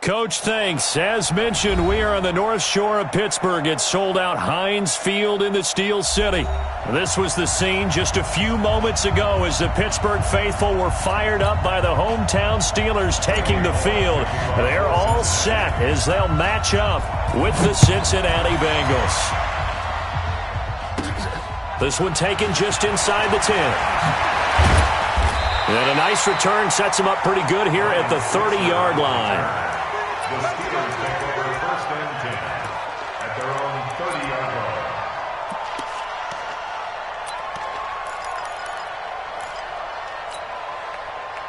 Coach, thanks. As mentioned, we are on the North Shore of Pittsburgh. It's sold out Heinz Field in the Steel City. This was the scene just a few moments ago as the Pittsburgh faithful were fired up by the hometown Steelers taking the field. They're all set as they'll match up with the Cincinnati Bengals. This one taken just inside the 10. And a nice return sets him up pretty good here at the 30-yard line. The Steelers take over first and 10 at their own 30-yard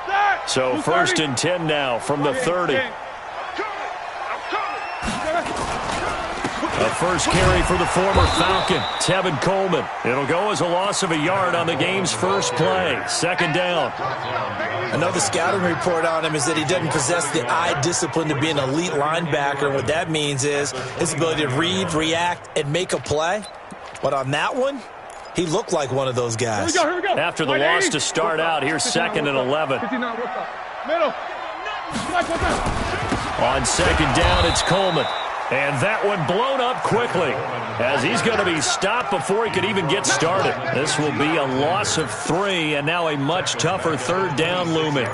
line. So first and 10 now from the 30. A first carry for the former Falcon, Tevin Coleman. It'll go as a loss of a yard on the game's first play. Second down. Another scouting report on him is that he doesn't possess the eye discipline to be an elite linebacker. And what that means is his ability to read, react, and make a play. But on that one, he looked like one of those guys. Here we go. After the loss to start out, here's second and 11. Middle. On second down, it's Coleman. And that one blown up quickly as he's going to be stopped before he could even get started. This will be a loss of 3 and now a much tougher third down looming.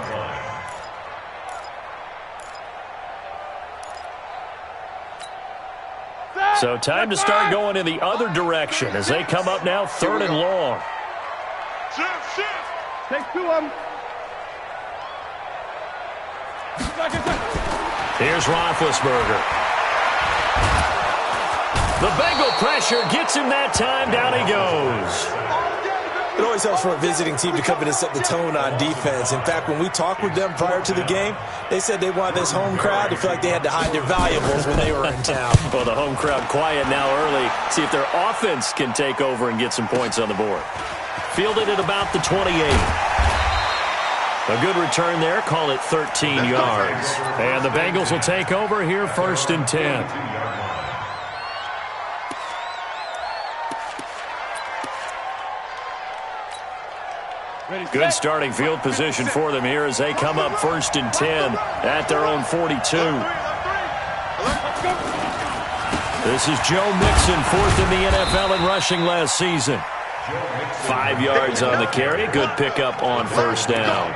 So time to start going in the other direction as they come up now third and long. Take 2 of them. Here's Roethlisberger. The Bengal pressure gets him that time. Down he goes. It always helps for a visiting team to come in and set the tone on defense. In fact, when we talked with them prior to the game, they said they wanted this home crowd to feel like they had to hide their valuables when they were in town. Well, the home crowd quiet now early. See if their offense can take over and get some points on the board. Fielded at about the 28. A good return there. Call it 13 yards. And the Bengals will take over here first and 10. Good starting field position for them here as they come up first and 10 at their own 42. This is Joe Mixon, fourth in the NFL in rushing last season. 5 yards on the carry. Good pickup on first down.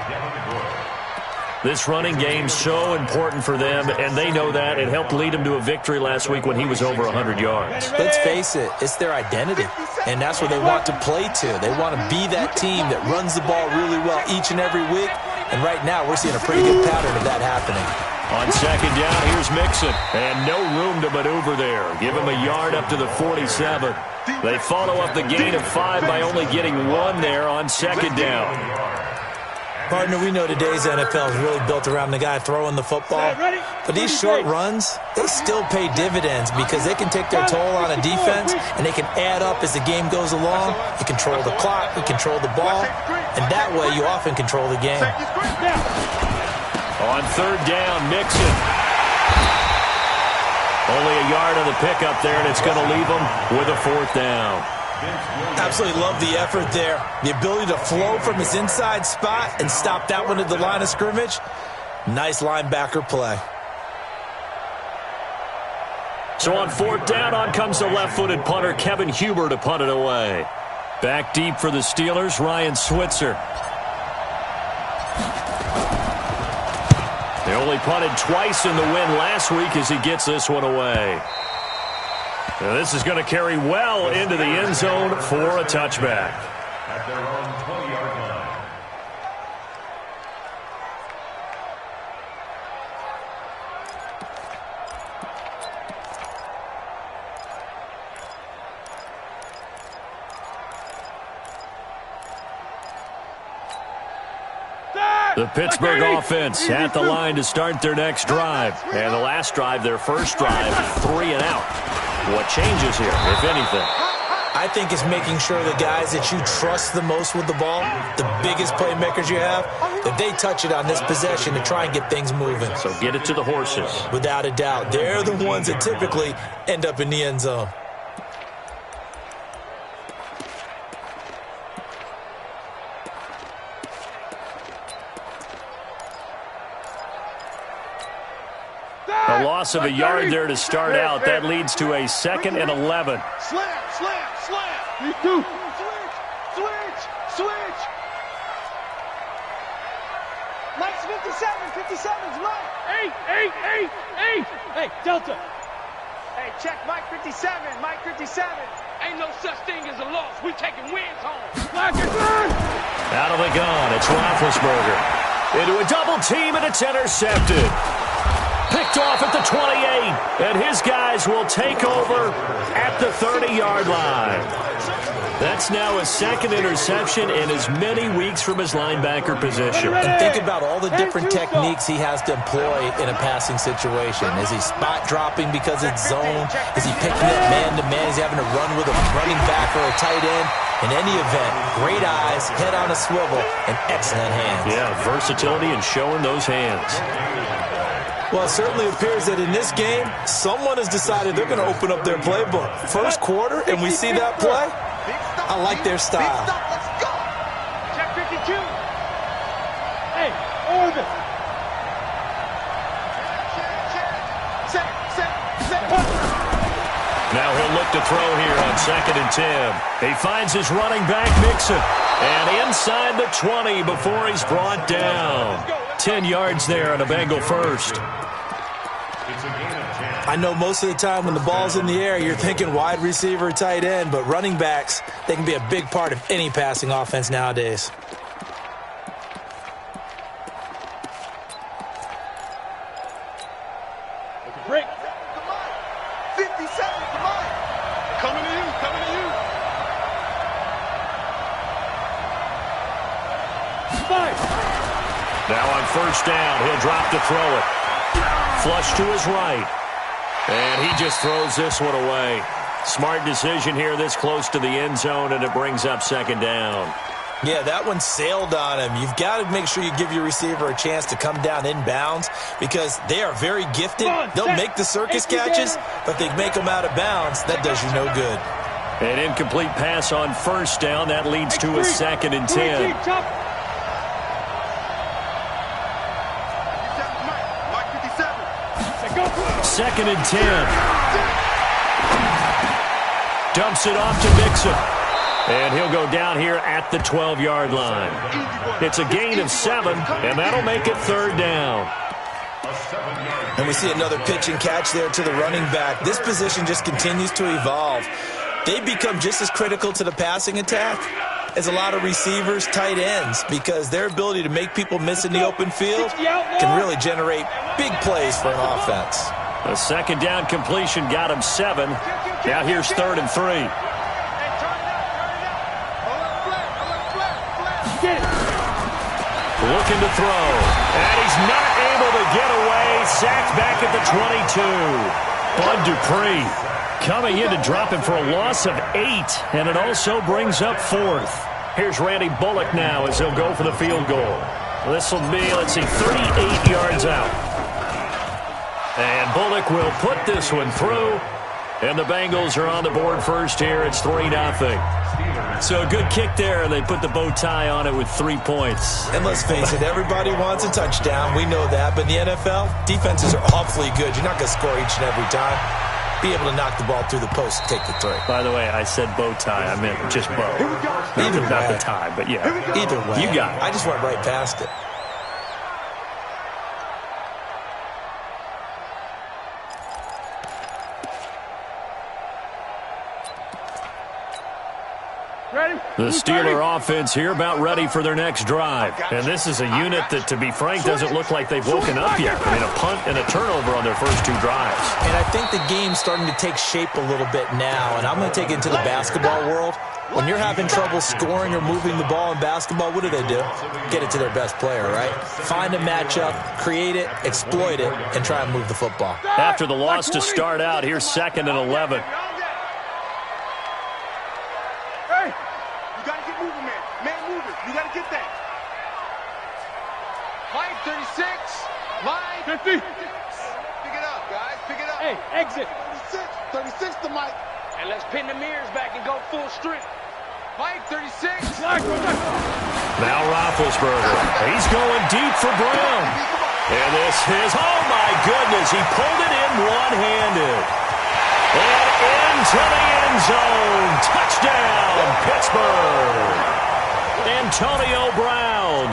This running game's so important for them, and they know that. It helped lead them to a victory last week when he was over 100 yards. Let's face it, it's their identity, and that's what they want to play to. They want to be that team that runs the ball really well each and every week, and right now we're seeing a pretty good pattern of that happening. On second down, here's Mixon, and no room to maneuver there. Give him a yard up to the 47. They follow up the gain of 5 by only getting 1 there on second down. Partner, we know today's NFL is really built around the guy throwing the football. But these short runs, they still pay dividends because they can take their toll on a defense and they can add up as the game goes along. You control the clock, you control the ball, and that way you often control the game. On third down, Mixon. Only a yard on the pickup there, and it's going to leave them with a fourth down. Absolutely love the effort there. The ability to flow from his inside spot and stop that one at the line of scrimmage. Nice linebacker play. So on fourth down, on comes the left-footed punter, Kevin Huber, to punt it away. Back deep for the Steelers, Ryan Switzer. They only punted twice in the win last week as he gets this one away. Now this is going to carry well into the end zone for a touchback. At their own 20-yard line. The Pittsburgh offense at the line to start their next drive. And the last drive, their first drive, 3 and out. What changes here, if anything? I think it's making sure the guys that you trust the most with the ball, the biggest playmakers you have, that they touch it on this possession to try and get things moving. So get it to the horses. Without a doubt. They're the ones that typically end up in the end zone. loss of a yard there to start out. That leads to a 2nd and 11. Slam. You two. Switch. Mike's 57's Mike. 8. Hey, Delta. Hey, check Mike 57. Mike 57. Ain't no such thing as a loss. We taking wins home. Out of the gun, it's Roethlisberger. Into a double team, and it's intercepted. Picked off at the 28, and his guys will take over at the 30-yard line. That's now his 2nd interception in as many weeks from his linebacker position. And think about all the different techniques he has to employ in a passing situation. Is he spot dropping because it's zone? Is he picking up man-to-man? Is he having to run with a running back or a tight end? In any event, great eyes, head on a swivel, and excellent hands. Yeah, versatility and showing those hands. Well, it certainly appears that in this game, someone has decided they're going to open up their playbook. First quarter, and we see that play. I like their style. Let's go. Check 52. Hey, orbit. Now he'll look to throw here on 2nd and 10. He finds his running back, Mixon. And inside the 20 before he's brought down. 10 yards there on a Bengal first. I know most of the time when the ball's in the air, you're thinking wide receiver, tight end, but running backs, they can be a big part of any passing offense nowadays. Break. 57, come on. Coming to you. Five. Now on 1st down, he'll drop to throw it. Flush to his right. And he just throws this one away. Smart decision here this close to the end zone, and it brings up 2nd down. Yeah, that one sailed on him. You've got to make sure you give your receiver a chance to come down inbounds because they are very gifted. They'll make the circus catches, but they make them out of bounds. That does you no good. An incomplete pass on 1st down. That leads to a 2nd and 10. Second and 10. Dumps it off to Mixon. And he'll go down here at the 12-yard line. It's a gain of 7, and that'll make it 3rd down. And we see another pitch and catch there to the running back. This position just continues to evolve. They become just as critical to the passing attack as a lot of receivers, tight ends, because their ability to make people miss in the open field can really generate big plays for an offense. A 2nd down completion got him 7. Now here's 3rd and 3. Looking to throw. And he's not able to get away. Sacked back at the 22. Bud Dupree coming in to drop him for a loss of 8. And it also brings up 4th. Here's Randy Bullock now as he'll go for the field goal. This will be, 38 yards out. And Bullock will put this one through. And the Bengals are on the board first here. It's 3-0. So a good kick there. They put the bow tie on it with 3 points. And let's face it, everybody wants a touchdown. We know that. But in the NFL, defenses are awfully good. You're not going to score each and every time. Be able to knock the ball through the post and take the 3. By the way, I said bow tie. I meant just bow. Either not way. the tie, but yeah. Either way. You got it. I just went right past it. The Steeler offense here about ready for their next drive. And this is a unit that, to be frank, doesn't look like they've woken up yet. I mean, a punt and a turnover on their first 2 drives. And I think the game's starting to take shape a little bit now. And I'm going to take it into the basketball world. When you're having trouble scoring or moving the ball in basketball, what do? Get it to their best player, right? Find a matchup, create it, exploit it, and try and move the football. After the loss to start out, here's 2nd and 11. You got to get that. Mike, 36. Mike. 50. Pick it up, guys. Pick it up. Hey, exit. 36 to Mike. And let's pin the mirrors back and go full strip. Mike, 36. Now Roethlisberger. He's going deep for Brown. And this is, oh my goodness, he pulled it in him one-handed. And into the end zone. Touchdown, Pittsburgh. Antonio Brown,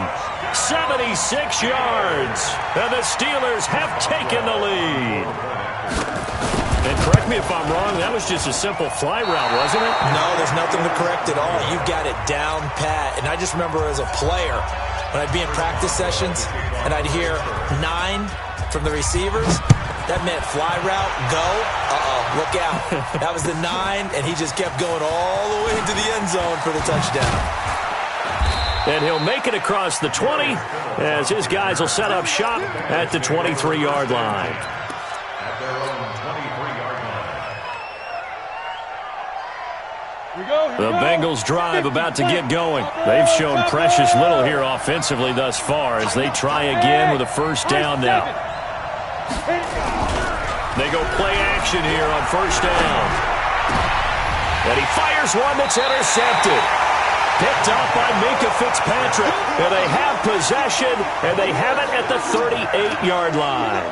76 yards. And the Steelers have taken the lead. And correct me if I'm wrong, that was just a simple fly route, wasn't it? No, there's nothing to correct at all. You've got it down pat. And I just remember as a player, when I'd be in practice sessions and I'd hear 9 from the receivers, that meant fly route, go. Look out. That was the 9, and he just kept going all the way into the end zone for the touchdown. And he'll make it across the 20 as his guys will set up shop at the 23-yard line. At their own 23-yard line. The Bengals drive about to get going. They've shown precious little here offensively thus far as they try again with a first down now. They go play action here on first down. And he fires one that's intercepted. Picked off by Minka Fitzpatrick. And they have possession, and they have it at the 38-yard line.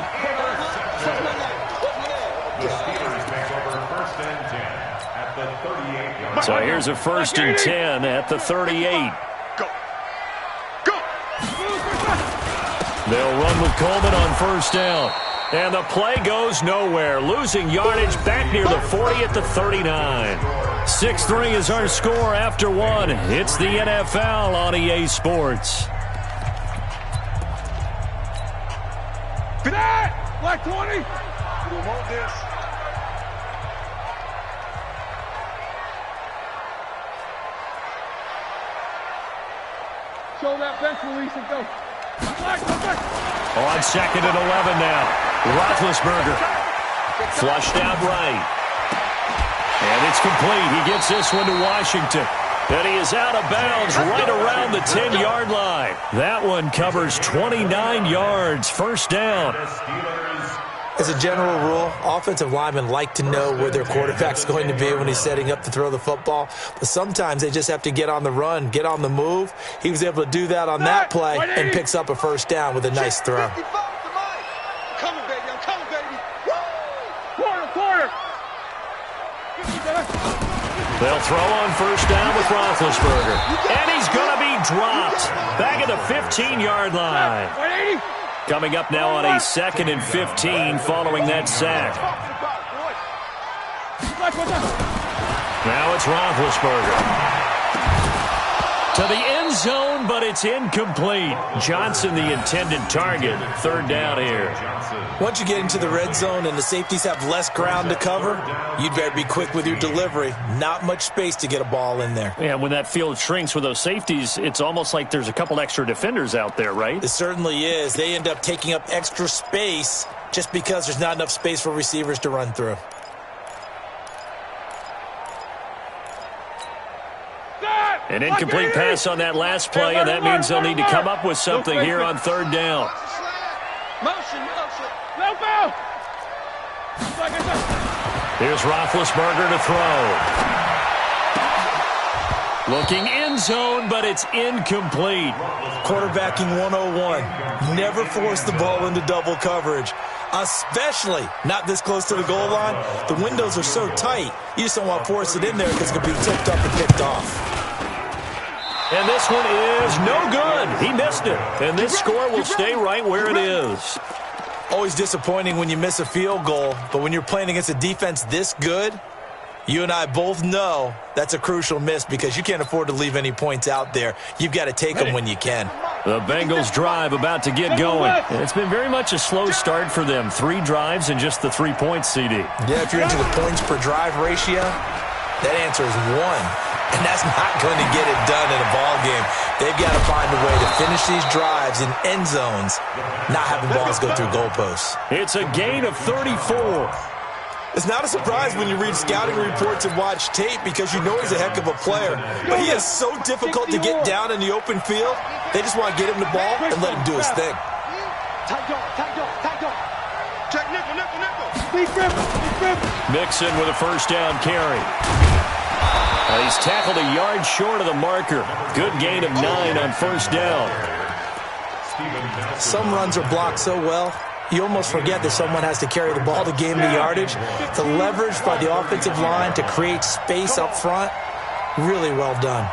The Steelers take over first and 10 at the 38-yard line. So here's a first and 10 at the 38. They'll run with Coleman on first down. And the play goes nowhere. Losing yardage back near the 40 at the 39. 6-3 is our score after 1. It's the NFL on EA Sports. Black 20. You don't want this. Show that bench release and go. On second and 11 now. Roethlisberger flushed out right. And it's complete. He gets this one to Washington. And he is out of bounds right around the 10-yard line. That one covers 29 yards. First down. As a general rule, offensive linemen like to know where their quarterback's going to be when he's setting up to throw the football. But sometimes they just have to get on the run, get on the move. He was able to do that on that play and picks up a first down with a nice throw. Coming, baby. I'm coming, baby. Quarter. They'll throw on first down with Roethlisberger. And he's going to be dropped. Back at the 15-yard line. 180. Coming up now on a second and 15 following that sack. Now it's Roethlisberger. To the end zone, but it's incomplete. Johnson, the intended target. Third down here. Once you get into the red zone and the safeties have less ground to cover, you'd better be quick with your delivery. Not much space to get a ball in there. Yeah, when that field shrinks with those safeties, it's almost like there's a couple extra defenders out there, right? It certainly is. They end up taking up extra space just because there's not enough space for receivers to run through. An incomplete pass on that last play, and that means they'll need to come up with something here on third down. Motion. No foul. Here's Roethlisberger to throw. Looking end zone, but it's incomplete. Quarterbacking 101. Never force the ball into double coverage, especially not this close to the goal line. The windows are so tight, you just don't want to force it in there because it could be tipped up and picked off. And this one is no good. He missed it. And this score will stay right where it is. Always disappointing when you miss a field goal, but when you're playing against a defense this good, you and I both know that's a crucial miss because you can't afford to leave any points out there. You've got to take them when you can. The Bengals drive about to get going. And it's been very much a slow start for them. 3 drives and just the 3 points, CD. Yeah, if you're into the points per drive ratio, that answer is 1. And that's not going to get it done in a ball game. They've got to find a way to finish these drives in end zones, not having balls go through goalposts. It's a gain of 34. It's not a surprise when you read scouting reports and watch tape because you know he's a heck of a player. But he is so difficult to get down in the open field. They just want to get him the ball and let him do his thing. Tight dog. Check nickel. Mixon with a first down carry. And he's tackled a yard short of the marker. Good gain of 9 on first down. Some runs are blocked so well, you almost forget that someone has to carry the ball to gain the yardage. The leverage by the offensive line to create space up front, really well done.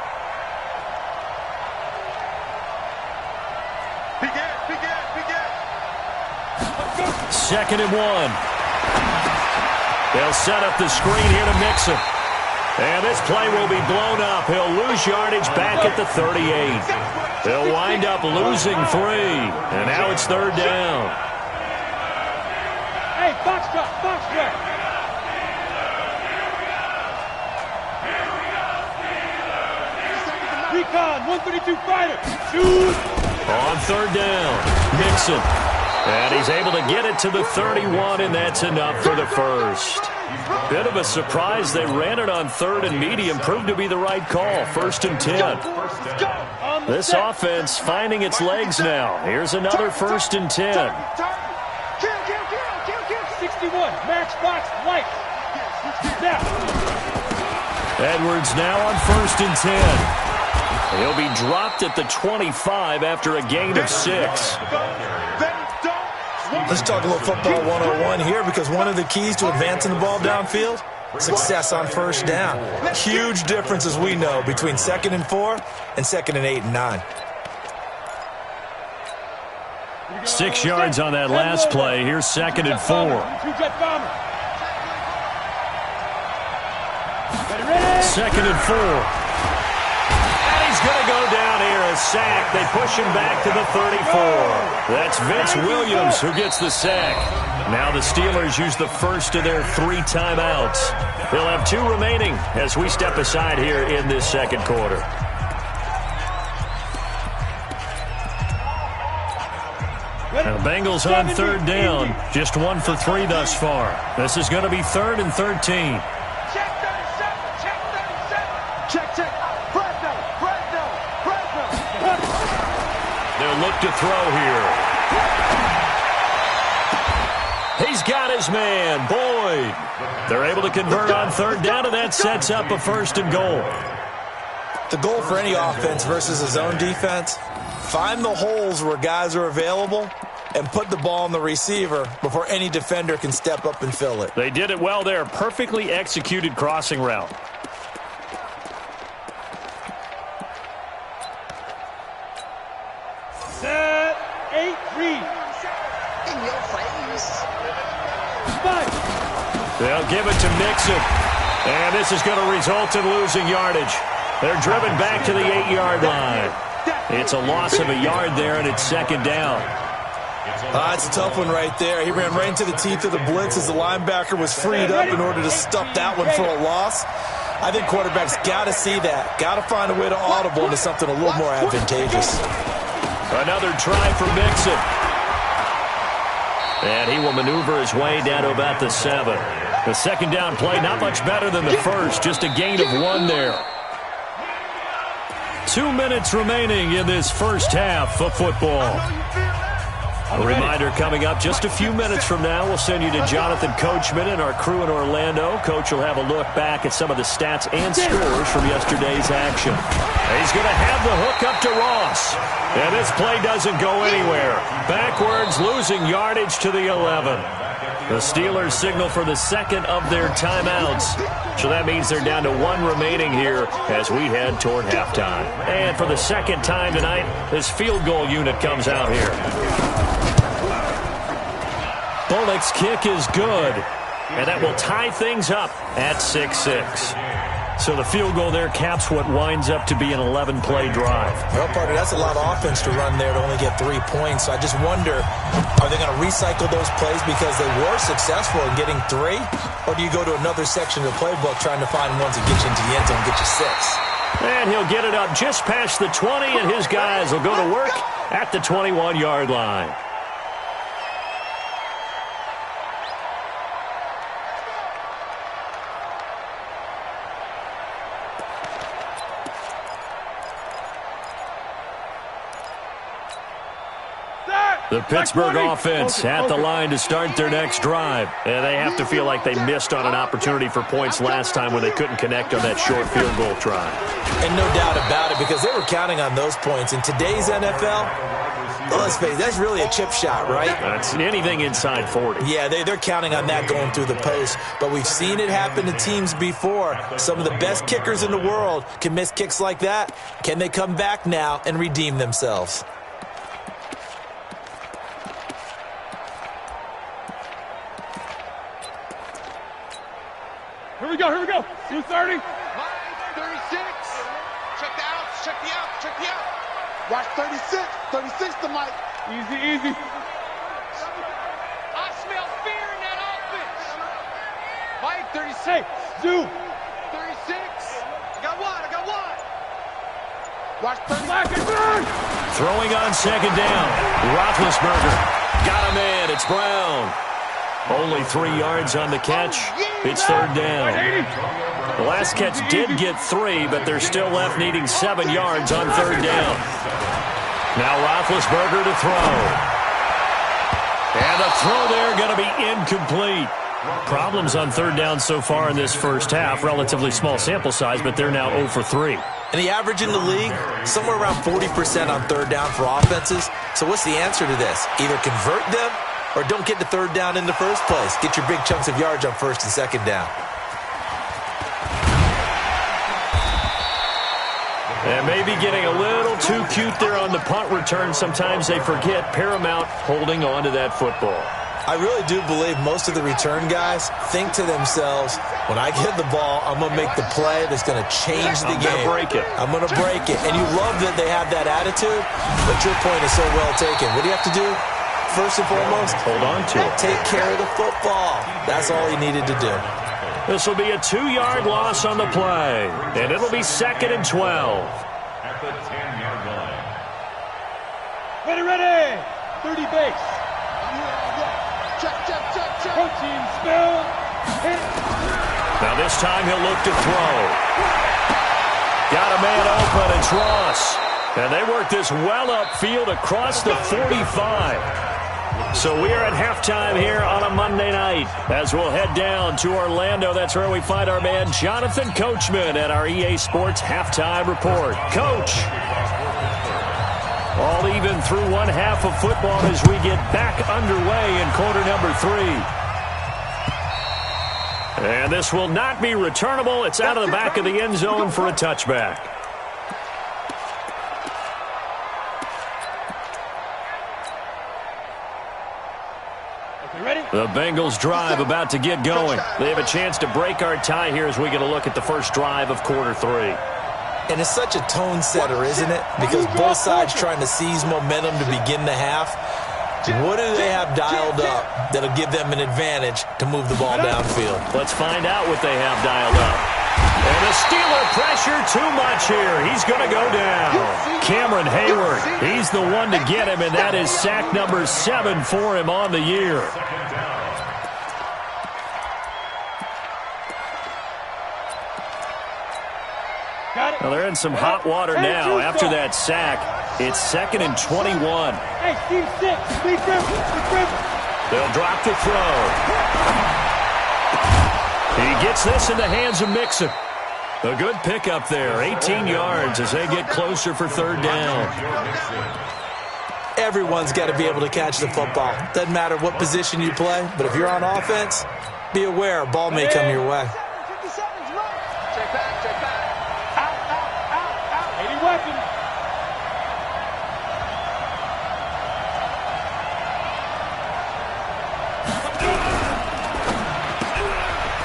Second and 1. They'll set up the screen here to Mixon. And this play will be blown up. He'll lose yardage back at the 38. They'll wind up losing 3. And now it's third down. Hey, box drop, box drop. Recon, 132 fighter. Shoot. On third down, Mixon. And he's able to get it to the 31, and that's enough for the first. Bit of a surprise. They ran it on third and medium. Proved to be the right call. First and 10. This offense finding its legs now. Here's another first and 10. 61, matchbox, light. Now. Edwards now on first and 10. He'll be dropped at the 25 after a gain of 6. Let's talk a little football 101 here, because one of the keys to advancing the ball downfield, success on first down. Huge difference, as we know, between 2nd and 4 and 2nd and 8 and 9. 6 yards on that last play. Here's 2nd and 4. 2nd and 4. He's going to go down here, a sack. They push him back to the 34. That's Vince Williams who gets the sack. Now the Steelers use the first of their 3 timeouts. They'll have 2 remaining as we step aside here in this second quarter. And the Bengals on third down. Just 1 for 3 thus far. This is going to be 3rd and 13. They'll look to throw here. He's got his man, Boyd. They're able to convert on third down, and that sets up a 1st and goal. The goal for any offense versus a zone defense, find the holes where guys are available and put the ball on the receiver before any defender can step up and fill it. They did it well there. Perfectly executed crossing route. Set, 8, read. In your face. 5. They'll give it to Mixon. And this is going to result in losing yardage. They're driven back to the 8-yard line. It's a loss of a yard there, and it's 2nd down. It's a tough one right there. He ran right into the teeth of the blitz as the linebacker was freed up in order to stuff that one for a loss. I think quarterbacks got to see that. Got to find a way to audible into something a little more advantageous. Another try for Mixon. And he will maneuver his way down to about the 7. The 2nd down play, not much better than the first. Just a gain of 1 there. 2 minutes remaining in this first half of football. A reminder coming up just a few minutes from now. We'll send you to Jonathan Coachman and our crew in Orlando. Coach will have a look back at some of the stats and scores from yesterday's action. He's going to have the hook up to Ross. And this play doesn't go anywhere. Backwards, losing yardage to the 11. The Steelers signal for the 2nd of their timeouts. So that means they're down to 1 remaining here as we head toward halftime. And for the 2nd time tonight, this field goal unit comes out here. Bullock's kick is good, and that will tie things up at 6-6. So the field goal there caps what winds up to be an 11-play drive. Well, partner, that's a lot of offense to run there to only get 3 points. So I just wonder, are they going to recycle those plays because they were successful in getting 3? Or do you go to another section of the playbook trying to find ones that get you into the end zone and get you 6? And he'll get it up just past the 20, and his guys will go to work at the 21-yard line. The Pittsburgh offense at the line to start their next drive. And they have to feel like they missed on an opportunity for points last time when they couldn't connect on that short field goal try. And no doubt about it, because they were counting on those points. In today's NFL, Well, let's face it, that's really a chip shot, right? That's anything inside 40. Yeah, they're counting on that going through the post. But we've seen it happen to teams before. Some of the best kickers in the world can miss kicks like that. Can they come back now and redeem themselves? Here we go. 230. 36. Check the outs, check the out. Watch 36. 36 to Mike. Easy. I smell fear in that offense. Mike, 36. Hey, Zoo. 36. I got one. Watch 36. Black and burn. Throwing on second down. Roethlisberger. Got him in. It's Brown. Only 3 yards on the catch. It's third down. The last catch did get 3, but they're still left needing 7 yards on third down. Now Roethlisberger to throw. And the throw there going to be incomplete. Problems on third down so far in this first half. Relatively small sample size, but they're now 0 for 3. And the average in the league, somewhere around 40% on third down for offenses. So what's the answer to this? Either convert them or don't get to third down in the first place. Get your big chunks of yards on first and second down. And maybe getting a little too cute there on the punt return. Sometimes they forget paramount holding on to that football. I really do believe most of the return guys think to themselves, when I get the ball, I'm going to make the play that's going to change the game. I'm going to break it. And you love that they have that attitude, but your point is so well taken. What do you have to do? First and foremost, hold on to it. Take care of the football. That's all you needed to do. This will be a 2-yard loss on the play, and it'll be 2nd and 12. At the 10-yard line. Ready. 30 base. Check. Protein spill. Hit. Now this time he'll look to throw. Got a man open. It's Ross. And they work this well upfield across the 45. So we are at halftime here on a Monday night as we'll head down to Orlando. That's where we find our man Jonathan Coachman at our EA Sports Halftime Report. Coach, all even through one half of football as we get back underway in quarter number 3. And this will not be returnable. It's out of the back of the end zone for a touchback. The Bengals drive about to get going. They have a chance to break our tie here as we get a look at the first drive of quarter 3. And it's such a tone setter, isn't it? Because both sides trying to seize momentum to begin the half. What do they have dialed up that'll give them an advantage to move the ball downfield? Let's find out what they have dialed up. And the Steeler pressure too much here. He's going to go down. Cameron Hayward, he's the one to get him, and that is sack number 7 for him on the year. Well, they're in some hot water now after that sack. It's 2nd and 21. Hey, Steve 6. They'll drop the throw. He gets this in the hands of Mixon. A good pickup there, 18 yards as they get closer for third down. Everyone's got to be able to catch the football. Doesn't matter what position you play, but if you're on offense, be aware a ball may come your way. Check back. Out. 80 weapons.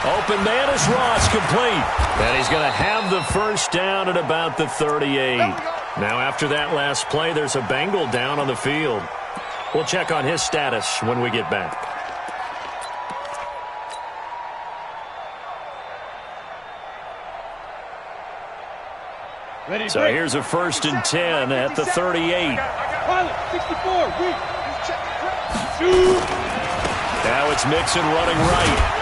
Open man is Ross, complete. And he's going to have the first down at about the 38. Now after that last play, there's a Bengal down on the field. We'll check on his status when we get back. Ready, So here's a 1st and 10 at the 38. Pilot, 64, Now it's Mixon running right.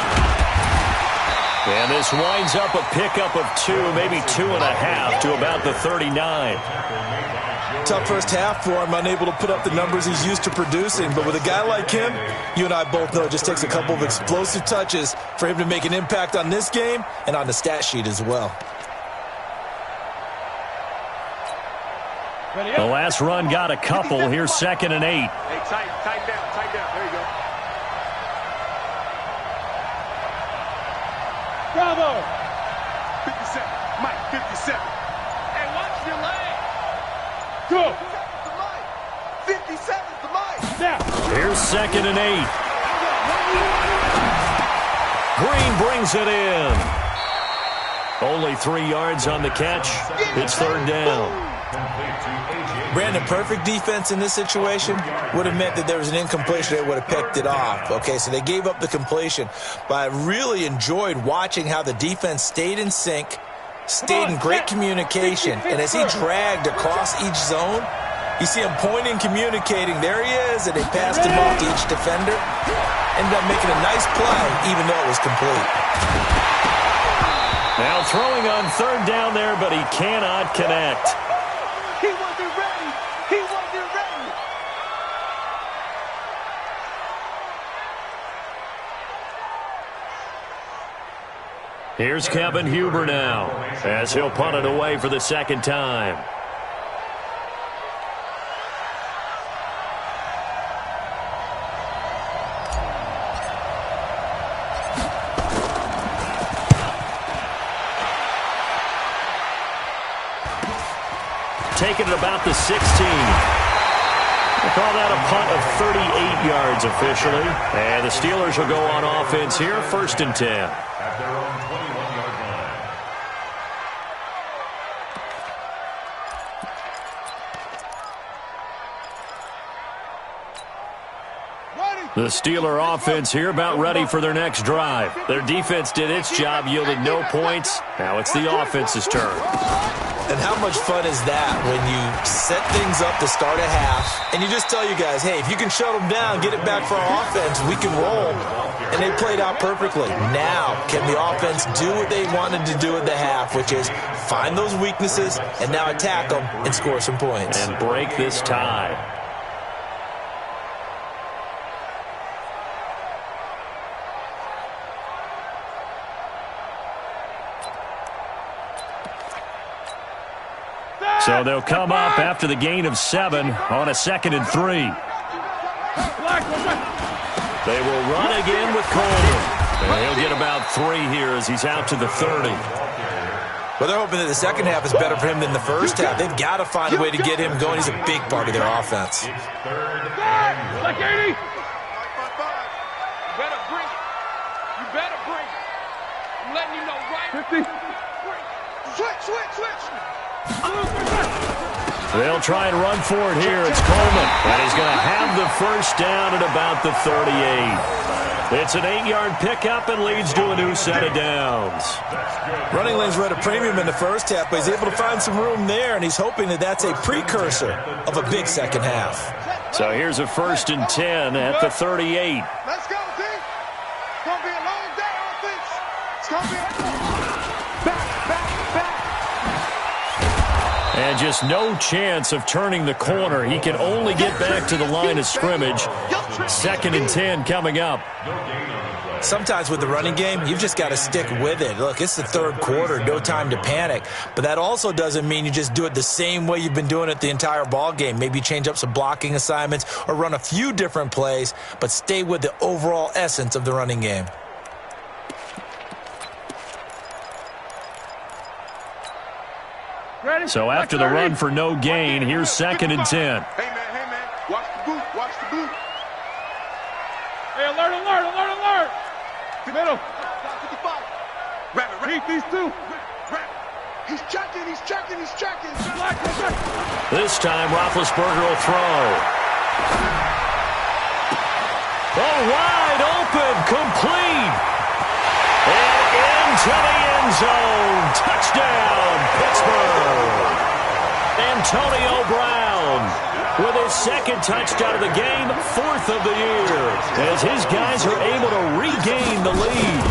And this winds up a pickup of 2, maybe 2.5 to about the 39. Tough first half for him, unable to put up the numbers he's used to producing. But with a guy like him, you and I both know it just takes a couple of explosive touches for him to make an impact on this game and on the stat sheet as well. The last run got a couple. Here's 2nd and 8. Hey, tighten down. There you go. Bravo. 57. Mike, 57. Hey, watch your leg. Go. 57's the Mike. Now. Here's 2nd and 8. Green brings it in. Only 3 yards on the catch. It's 3rd down. Brandon, perfect defense in this situation would have meant that there was an incompletion. They would have picked it off. Okay, so they gave up the completion. But I really enjoyed watching how the defense stayed in sync, stayed in great communication. And as he dragged across each zone, you see him pointing, communicating. There he is, and they passed him off to each defender. Ended up making a nice play, even though it was complete. Now throwing on 3rd down there, but he cannot connect. He wasn't ready. He wasn't ready. Here's Kevin Huber now, as he'll punt it away for the 2nd time. Taking it about the 16. We'll call that a punt of 38 yards officially. And the Steelers will go on offense here, 1st and 10. At their own 21-yard line. The Steeler offense here about ready for their next drive. Their defense did its job, yielded no points. Now it's the offense's turn. And how much fun is that when you set things up to start a half and you just tell you guys, hey, if you can shut them down, get it back for our offense, we can roll. And they played out perfectly. Now, can the offense do what they wanted to do at the half, which is find those weaknesses and now attack them and score some points. And break this tie. So they'll come up after the gain of 7 on a 2nd and 3. They will run again with Coleman. And he'll get about 3 here as he's out to the 30. Well, they're hoping that the second half is better for him than the first half. They've got to find a way to get him going. He's a big part of their offense. Like 80. You better bring it. You better bring it. I'm letting you know right. 50. Switch. They'll try and run for it here. It's Coleman. And he's going to have the first down at about the 38. It's an 8-yard pickup and leads to a new set of downs. Running lanes were at a premium in the first half, but he's able to find some room there, and he's hoping that that's a precursor of a big second half. So here's a 1st and 10 at the 38. Let's go, D. It's going to be a long day, offense. It's going to be back. And just no chance of turning the corner. He can only get back to the line of scrimmage. 2nd and 10 coming up. Sometimes with the running game, you've just got to stick with it. Look, it's the 3rd quarter, no time to panic. But that also doesn't mean you just do it the same way you've been doing it the entire ball game. Maybe change up some blocking assignments or run a few different plays, but stay with the overall essence of the running game. So after the run for no gain, here's 2nd and 10. Hey, man. Watch the boot. Hey, alert. Middle. Rabbit. Beat these two. He's checking. This time, Roethlisberger will throw. Oh, wide open, complete. And into the end zone. Touchdown, Pittsburgh. Antonio Brown with his 2nd touchdown of the game, 4th of the year, as his guys are able to regain the lead.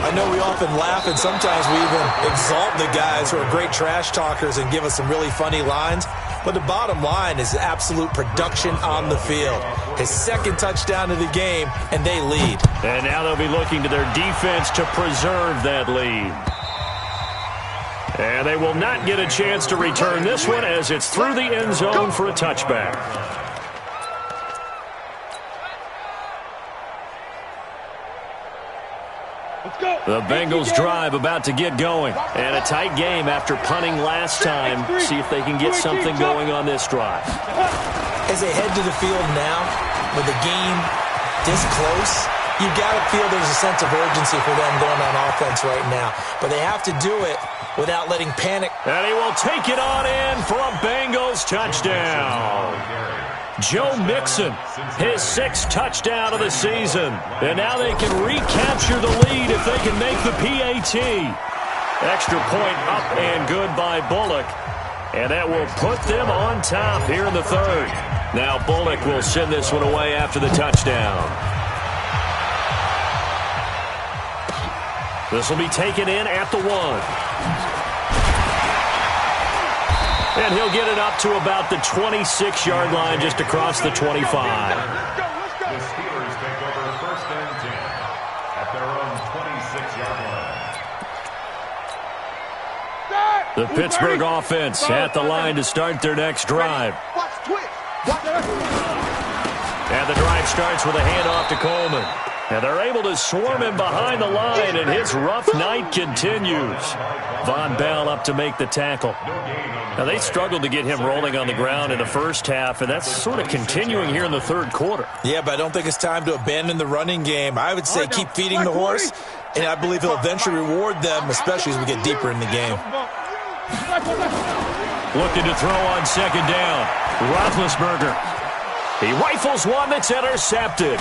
I know we often laugh, and sometimes we even exalt the guys who are great trash talkers and give us some really funny lines. But the bottom line is absolute production on the field. His 2nd touchdown of the game, and they lead. And now they'll be looking to their defense to preserve that lead. And they will not get a chance to return this one as it's through the end zone for a touchback. The Bengals drive about to get going. And a tight game after punting last time. See if they can get something going on this drive. As they head to the field now, with the game this close, you got to feel there's a sense of urgency for them going on offense right now. But they have to do it without letting panic. And he will take it on in for a Bengals touchdown. Joe Mixon, his 6th touchdown of the season. And now they can recapture the lead if they can make the PAT. Extra point up and good by Bullock. And that will put them on top here in the 3rd. Now Bullock will send this one away after the touchdown. This will be taken in at the 1. And he'll get it up to about the 26-yard line just across the 25. The Steelers take over 1st and 10 at their own 26-yard line. The Pittsburgh offense at the line to start their next drive. And the drive starts with a handoff to Coleman. And they're able to swarm him behind the line, and his rough night continues. Von Bell up to make the tackle. Now, they struggled to get him rolling on the ground in the first half, and that's sort of continuing here in the 3rd quarter. Yeah, but I don't think it's time to abandon the running game. I would say keep feeding the horse, and I believe he'll eventually reward them, especially as we get deeper in the game. Looking to throw on 2nd down. Roethlisberger. He rifles one that's intercepted.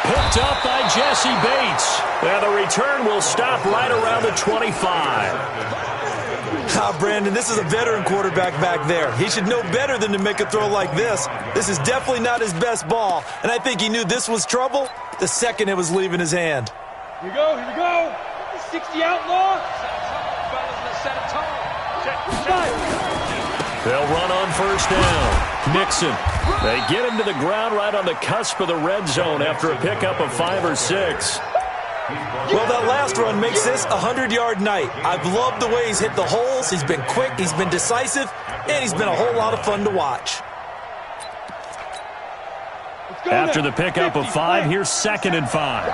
Picked up by Jesse Bates. And the return will stop right around the 25. Brandon, this is a veteran quarterback back there. He should know better than to make a throw like this. This is definitely not his best ball, and I think he knew this was trouble the second it was leaving his hand. Here we go, here we go. 60 outlaw. Set a tone. They'll run on 1st down. Nixon. They get him to the ground right on the cusp of the red zone after a pickup of 5 or 6. Well, that last run makes this a 100-yard night. I've loved the way he's hit the holes. He's been quick, he's been decisive, and he's been a whole lot of fun to watch. After the pickup of 5, here's 2nd and 5.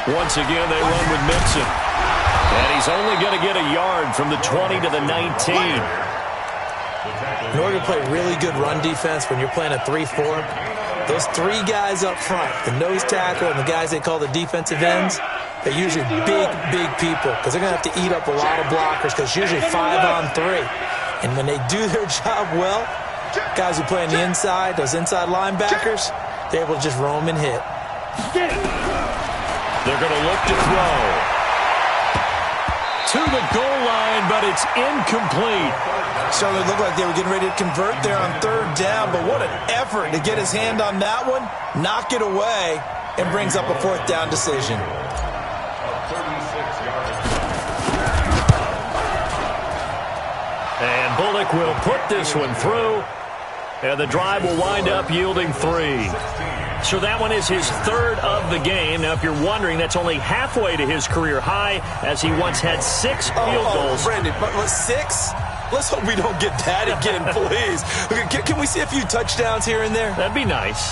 Once again, they run with Mixon. And he's only going to get a yard from the 20 to the 19. In order to play really good run defense when you're playing a 3-4, those 3 guys up front, the nose tackle and the guys they call the defensive ends, they're usually big, big people because they're going to have to eat up a lot of blockers because it's usually 5-on-3. And when they do their job well, guys who play on the inside, those inside linebackers, they're able to just roam and hit. They're going to look to throw. To the goal line, but it's incomplete. So it looked like they were getting ready to convert there on 3rd down, but what an effort to get his hand on that one, knock it away, and brings up a 4th down decision. And Bullock will put this one through, and the drive will wind up yielding 3. So that one is his 3rd of the game. Now, if you're wondering, that's only halfway to his career high, as he once had 6 field goals. Brandon, but 6? Let's hope we don't get that again, please. Can we see a few touchdowns here and there? That'd be nice.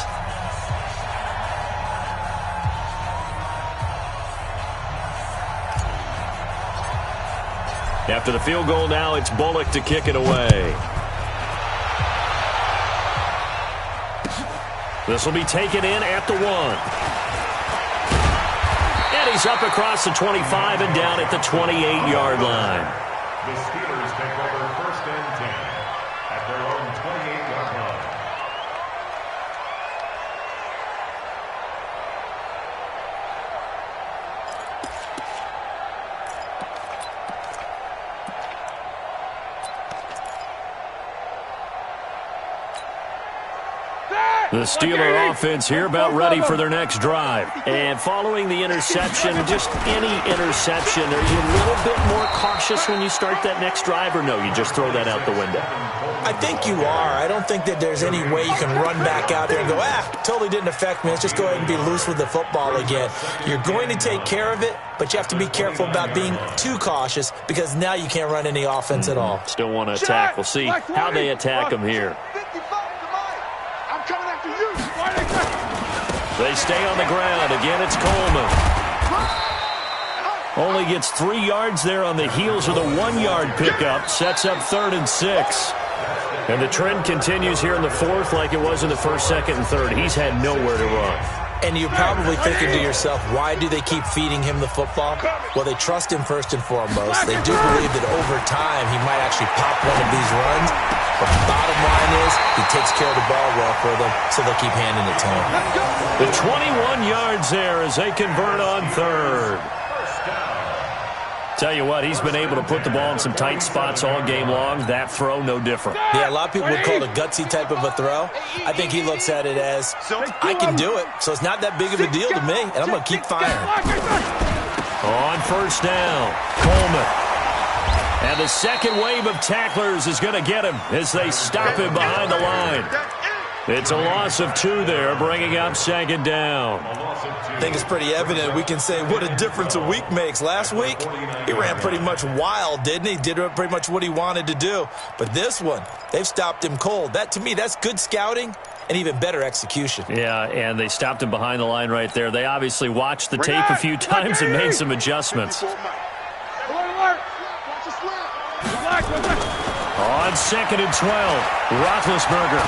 After the field goal now, it's Bullock to kick it away. This will be taken in at the 1. And he's up across the 25 and down at the 28-yard line. The Steelers take over 1st and 10 at their own 28-yard line. Set! The Steeler offense here about ready for their next drive. And following the interception, just any interception, are you a little bit more cautious when you start that next drive, or no, you just throw that out the window? I think you are. I don't think that there's any way you can run back out there and go, totally didn't affect me. Let's just go ahead and be loose with the football again. You're going to take care of it, but you have to be careful about being too cautious because now you can't run any offense at all. Still want to attack. We'll see how they attack them here. I'm coming after you. They stay on the ground. Again, it's Coleman. Only gets 3 yards there on the heels of the 1-yard pickup. Sets up 3rd and 6. And the trend continues here in the 4th like it was in the 1st, 2nd, and 3rd. He's had nowhere to run. And you're probably thinking to yourself, why do they keep feeding him the football? Well, they trust him first and foremost. They do believe that over time he might actually pop one of these runs. But the bottom line is he takes care of the ball well for them, so they'll keep handing it to him. The 21 yards there as they convert on 3rd. Tell you what, he's been able to put the ball in some tight spots all game long. That throw, no different. Yeah, a lot of people would call it a gutsy type of a throw. I think he looks at it as, I can do it, so it's not that big of a deal to me, and I'm going to keep firing. On 1st down, Coleman. And the second wave of tacklers is going to get him as they stop him behind the line. It's a loss of 2 there, bringing up 2nd down. I think it's pretty evident. We can say what a difference a week makes. Last week, he ran pretty much wild, didn't he? Did pretty much what he wanted to do. But this one, they've stopped him cold. That, to me, that's good scouting and even better execution. Yeah, and they stopped him behind the line right there. They obviously watched the tape a few times and made some adjustments. On 2nd and 12, Roethlisberger.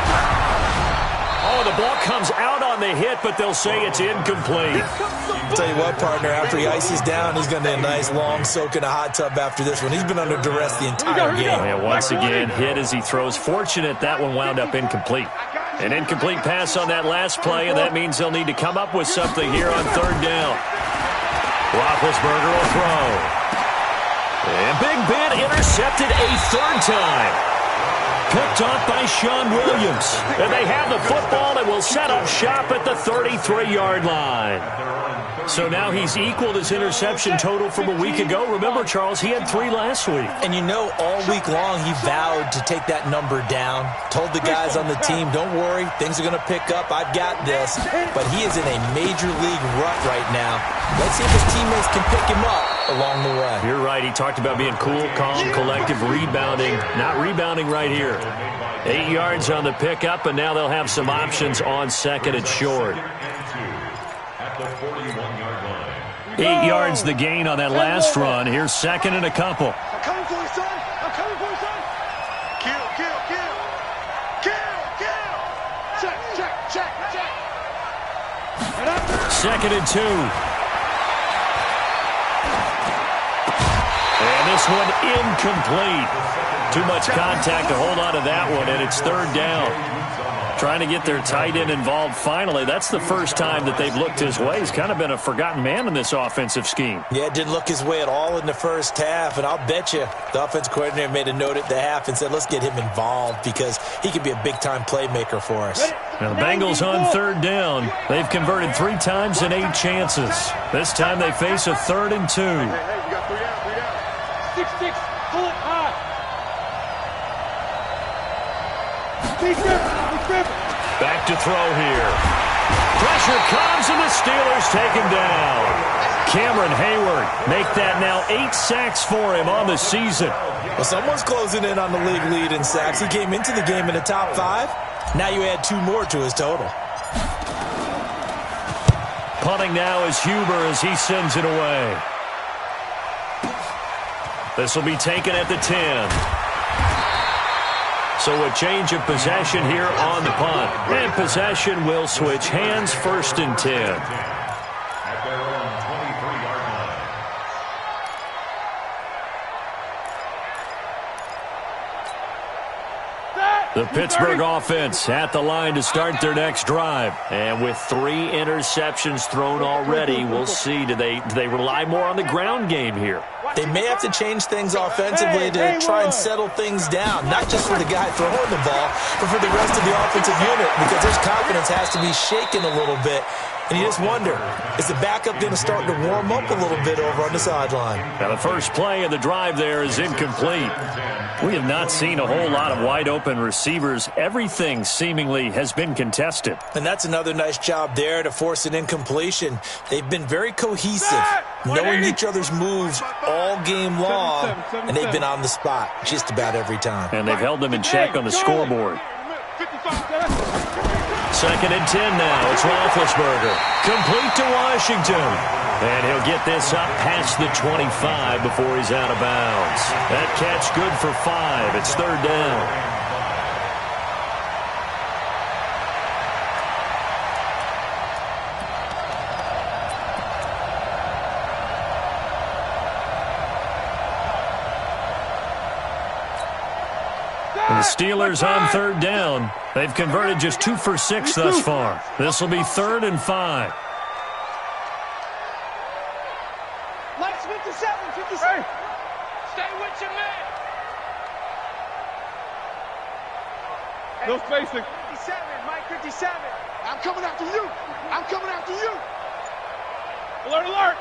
Oh, the ball comes out on the hit, but they'll say it's incomplete. I'll tell you what, partner, after he ices down, he's going to need a nice long soak in a hot tub after this one. He's been under duress the entire game. Yeah, once again, hit as he throws. Fortunate that one wound up incomplete. An incomplete pass on that last play, and that means they'll need to come up with something here on 3rd down. Roethlisberger will throw. And Big Ben intercepted a 3rd time. Picked off by Sean Williams. And they have the football and will set up shop at the 33-yard line. So now he's equaled his interception total from a week ago. Remember, Charles, he had 3 last week. And you know, all week long he vowed to take that number down. Told the guys on the team, don't worry, things are going to pick up. I've got this. But he is in a major league rut right now. Let's see if his teammates can pick him up along the way. You're right. He talked about being cool, calm, collective, rebounding. Not rebounding right here. 8 yards on the pickup, and now they'll have some options on 2nd and short. 8 yards the gain on that last run. Here's 2nd and a couple. I'm coming for you, son. I'm coming for you, son. Kill, kill, kill. Kill, kill. Check. 2nd and 2. And this one incomplete. Too much contact to hold on to that one, and it's 3rd down. Trying to get their tight end involved finally. That's the first time that they've looked his way. He's kind of been a forgotten man in this offensive scheme. Yeah, it didn't look his way at all in the first half, and I'll bet you the offensive coordinator made a note at the half and said, let's get him involved because he could be a big-time playmaker for us. Now the Bengals on 3rd down. They've converted 3 times in 8 chances. This time they face a 3rd and 2. Hey, you got 3 down. 6-6, pull it high. Back to throw here. Pressure comes, and the Steelers take him down. Cameron Hayward make that now 8 sacks for him on the season. Well, someone's closing in on the league lead in sacks. He came into the game in the top 5. Now you add 2 more to his total. Punting now is Huber as he sends it away. This will be taken at the 10. So a change of possession here on the punt. And possession will switch hands, 1st and 10. At their own 23-yard line. The Pittsburgh offense at the line to start their next drive. And with 3 interceptions thrown already, we'll see. Do they rely more on the ground game here? They may have to change things offensively to try and settle things down, not just for the guy throwing the ball, but for the rest of the offensive unit, because his confidence has to be shaken a little bit. And you just wonder, is the backup going to start to warm up a little bit over on the sideline? Now the first play of the drive there is incomplete. We have not seen a whole lot of wide open receivers. Everything seemingly has been contested. And that's another nice job there to force an incompletion. They've been very cohesive, knowing each other's moves all game long, and they've been on the spot just about every time. And they've held them in check on the scoreboard. 2nd and 10 now. It's Roethlisberger. Complete to Washington. And he'll get this up past the 25 before he's out of bounds. That catch good for 5. It's 3rd down. The Steelers on 3rd down. They've converted just 2 for 6 thus far. This will be 3rd and 5. Mike's 57. Stay with your man. No spacing. 57, Mike 57. I'm coming after you. I'm coming after you. Alert, alert.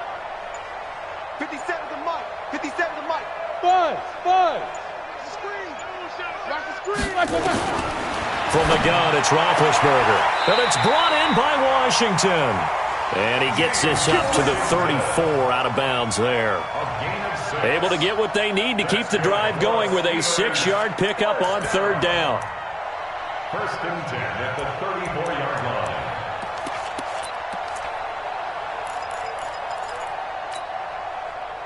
57 to Mike. 57 to Mike. Buzz. Screen. Watch the screen. From the gun, it's Roethlisberger. And it's brought in by Washington. And he gets this up to the 34 out of bounds there. Able to get what they need to keep the drive going with a 6-yard pickup on 3rd down. 1st and 10 at the 34-yard line.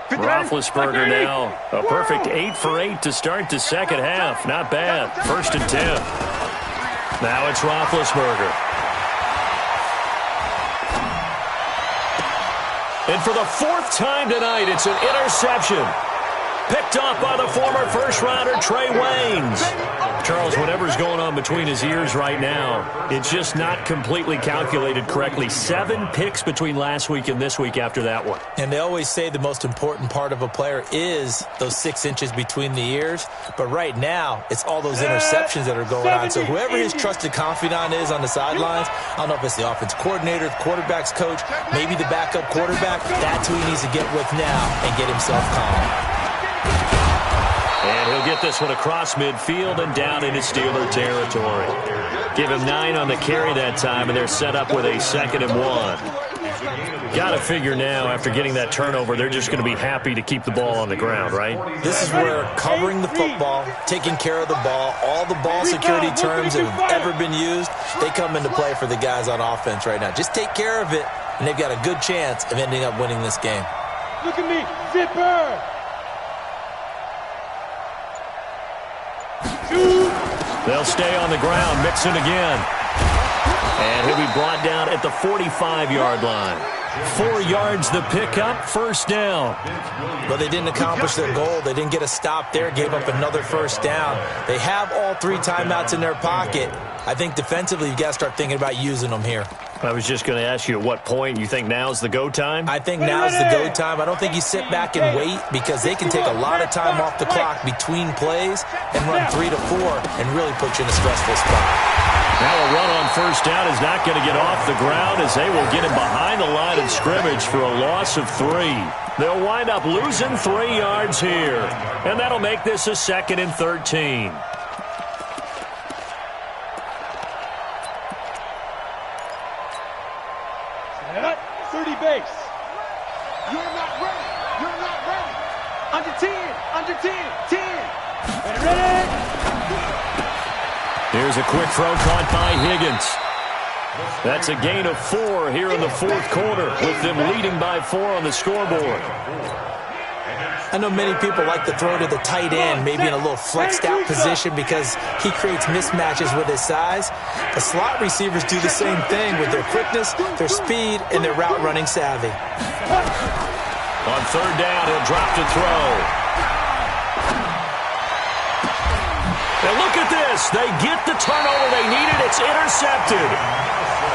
Roethlisberger now a perfect 8 for 8 to start the second half. Not bad. 1st and 10. Now it's Roethlisberger. And for the 4th time tonight, it's an interception. Picked off by the former first-rounder Trey Waynes. Charles, whatever's going on between his ears right now, it's just not completely calculated correctly. 7 picks between last week and this week after that one. And they always say the most important part of a player is those 6 inches between the ears. But right now, it's all those interceptions that are going on. So whoever his trusted confidant is on the sidelines, I don't know if it's the offense coordinator, the quarterback's coach, maybe the backup quarterback, that's who he needs to get with now and get himself calm. And he'll get this one across midfield and down into Steeler territory. Give him 9 on the carry that time, and they're set up with a 2nd and 1. Got to figure now, after getting that turnover, they're just going to be happy to keep the ball on the ground, right? This is where covering the football, taking care of the ball, all the ball security terms that have ever been used, they come into play for the guys on offense right now. Just take care of it, and they've got a good chance of ending up winning this game. Look at me. Zipper. They'll stay on the ground, Mixon again. And he'll be brought down at the 45-yard line. 4 yards the pickup, 1st down. Well, they didn't accomplish their goal. They didn't get a stop there, gave up another 1st down. They have all 3 timeouts in their pocket. I think defensively, you've got to start thinking about using them here. I was just going to ask you at what point you think now's the go time? I think now's the go time. I don't think you sit back and wait because they can take a lot of time off the clock between plays and run 3 to 4 and really put you in a stressful spot. Now a run on 1st down is not going to get off the ground as they will get him behind the line of scrimmage for a loss of 3. They'll wind up losing 3 yards here. And that'll make this a 2nd and 13. Set. 30 base. You're not ready. You're not ready. Under 10. Under 10. 10. Ready. Here's a quick throw caught by Higgins. That's a gain of 4 here in the 4th quarter, with them leading by 4 on the scoreboard. I know many people like to throw to the tight end, maybe in a little flexed out position because he creates mismatches with his size. The slot receivers do the same thing with their quickness, their speed, and their route running savvy. On 3rd down, he'll drop to throw. And look at this. They get the turnover they needed. It's intercepted.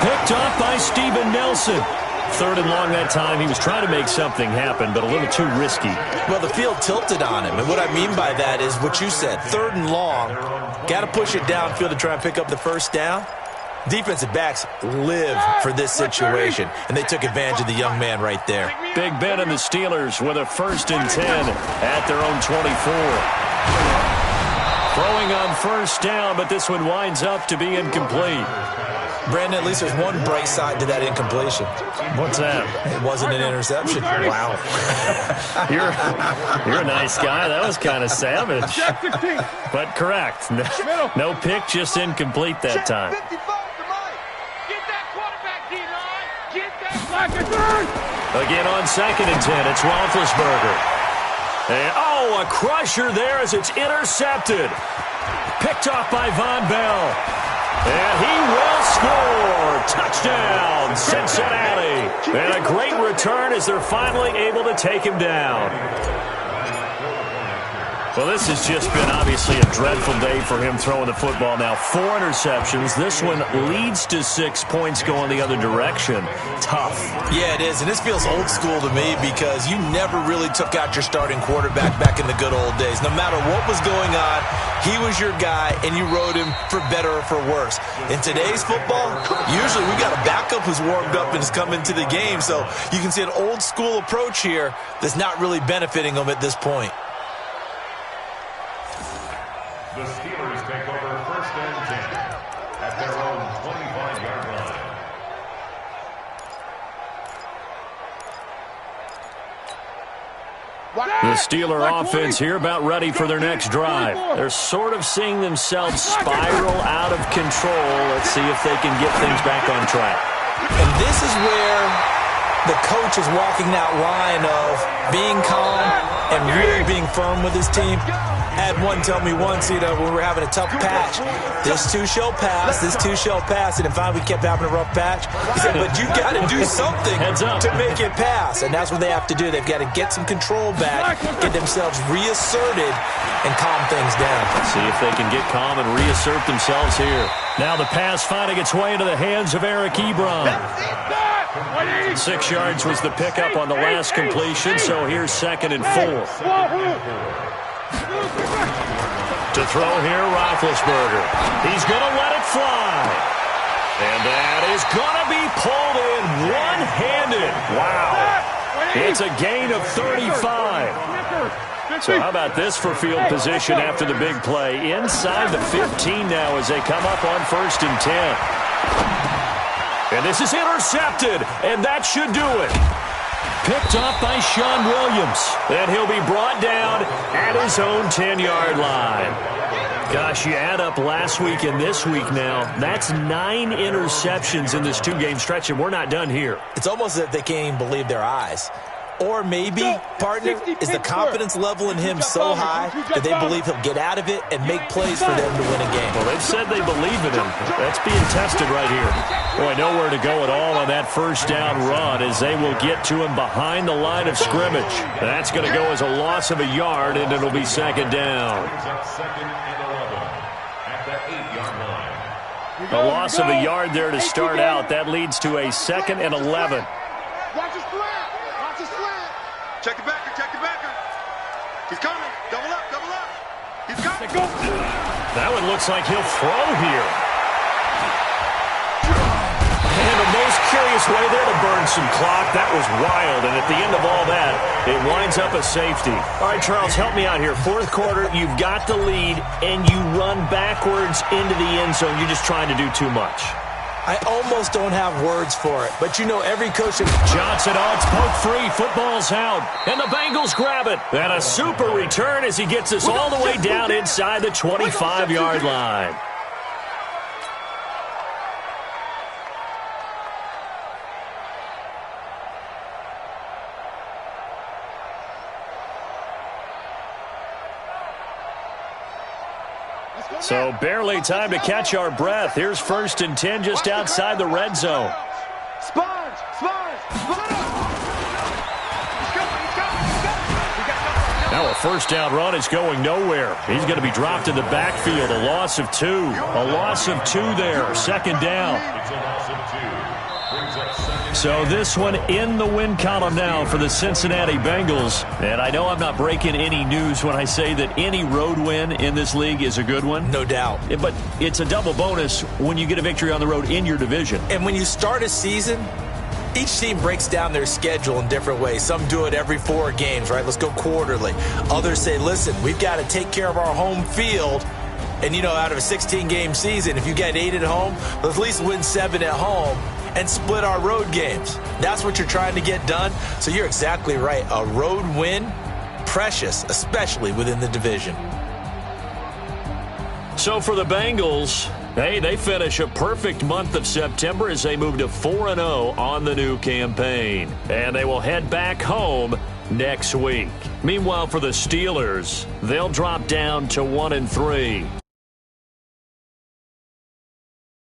Picked off by Steven Nelson. 3rd and long that time. He was trying to make something happen, but a little too risky. Well, the field tilted on him, and what I mean by that is what you said. 3rd and long, got to push it downfield to try and pick up the first down. Defensive backs live for this situation, and they took advantage of the young man right there. Big Ben and the Steelers with a 1st and 10 at their own 24. Throwing on 1st down, but this one winds up to be incomplete. Brandon, at least there's one bright side to that incompletion. What's that? It wasn't an interception. Wow. You're a nice guy. That was kind of savage. But correct. No pick, just incomplete that time. Get that quarterback, D-line. Get that Again on 2nd and 10, it's Roethlisberger. And, a crusher there as it's intercepted. Picked off by Von Bell. And he will score. Touchdown, Cincinnati. And a great return as they're finally able to take him down. Well, this has just been obviously a dreadful day for him throwing the football now. 4 interceptions. This one leads to 6 points going the other direction. Tough. Yeah, it is, and this feels old school to me because you never really took out your starting quarterback back in the good old days. No matter what was going on, he was your guy, and you rode him for better or for worse. In today's football, usually we got a backup who's warmed up and has come into the game, so you can see an old school approach here that's not really benefiting them at this point. The Steelers take over 1st and 10 at their own 25-yard line. The Steeler offense here about ready for their next drive. They're sort of seeing themselves spiral out of control. Let's see if they can get things back on track. And this is where the coach is walking that line of being calm and really being firm with his team. Had one tell me once, when we were having a tough patch, this too shall pass, this too shall pass, and finally we kept having a rough patch. He said, but you got to do something to make it pass, and that's what they have to do. They've got to get some control back, get themselves reasserted, and calm things down. See if they can get calm and reassert themselves here. Now the pass finding its way into the hands of Eric Ebron. 6 yards was the pickup on the last completion, so here's 2nd and 4. To throw here, Roethlisberger. He's going to let it fly. And that is going to be pulled in one-handed. Wow. It's a gain of 35. So how about this for field position after the big play? Inside the 15 now as they come up on 1st and 10. And this is intercepted, and that should do it. Picked off by Sean Williams. And he'll be brought down at his own 10-yard line. Gosh, you add up last week and this week now. That's 9 interceptions in this 2-game stretch, and we're not done here. It's almost as if they can't even believe their eyes. Or maybe, partner, is the confidence level in him so high that they believe he'll get out of it and make plays for them to win a game. Well, they've said they believe in him. That's being tested right here. Boy, nowhere to go at all on that 1st down run as they will get to him behind the line of scrimmage. That's going to go as a loss of a yard, and it'll be 2nd down. 2nd and 11 at the 8-yard line. A loss of a yard there to start out. That leads to a 2nd and 11. Watch his slant. Watch his slant. Check the backer. Check the backer. He's coming. Double up. Double up. He's coming. That one looks like he'll throw here. And the most curious way there to burn some clock. That was wild. And at the end of all that, it winds up a safety. All right, Charles, help me out here. 4th quarter, you've got the lead, and you run backwards into the end zone. You're just trying to do too much. I almost don't have words for it, but you know every coach... Johnson, it's poke free. Football's out. And the Bengals grab it. And a super return as he gets us all the way down inside the 25-yard line. So barely time to catch our breath. Here's 1st and 10 just outside the red zone. Sponge. Now a 1st down run is going nowhere. He's going to be dropped in the backfield. A loss of 2. A loss of 2 there. 2nd down. It's a loss of 2. So this one in the win column now for the Cincinnati Bengals. And I know I'm not breaking any news when I say that any road win in this league is a good one. No doubt. But it's a double bonus when you get a victory on the road in your division. And when you start a season, each team breaks down their schedule in different ways. Some do it every 4 games, right? Let's go quarterly. Others say, listen, we've got to take care of our home field. And, you know, out of a 16-game season, if you get 8 at home, let's at least win 7 at home and split our road games. That's what you're trying to get done. So you're exactly right. A road win, precious, especially within the division. So for the Bengals, hey, they finish a perfect month of September as they move to 4-0 on the new campaign. And they will head back home next week. Meanwhile, for the Steelers, they'll drop down to 1-3.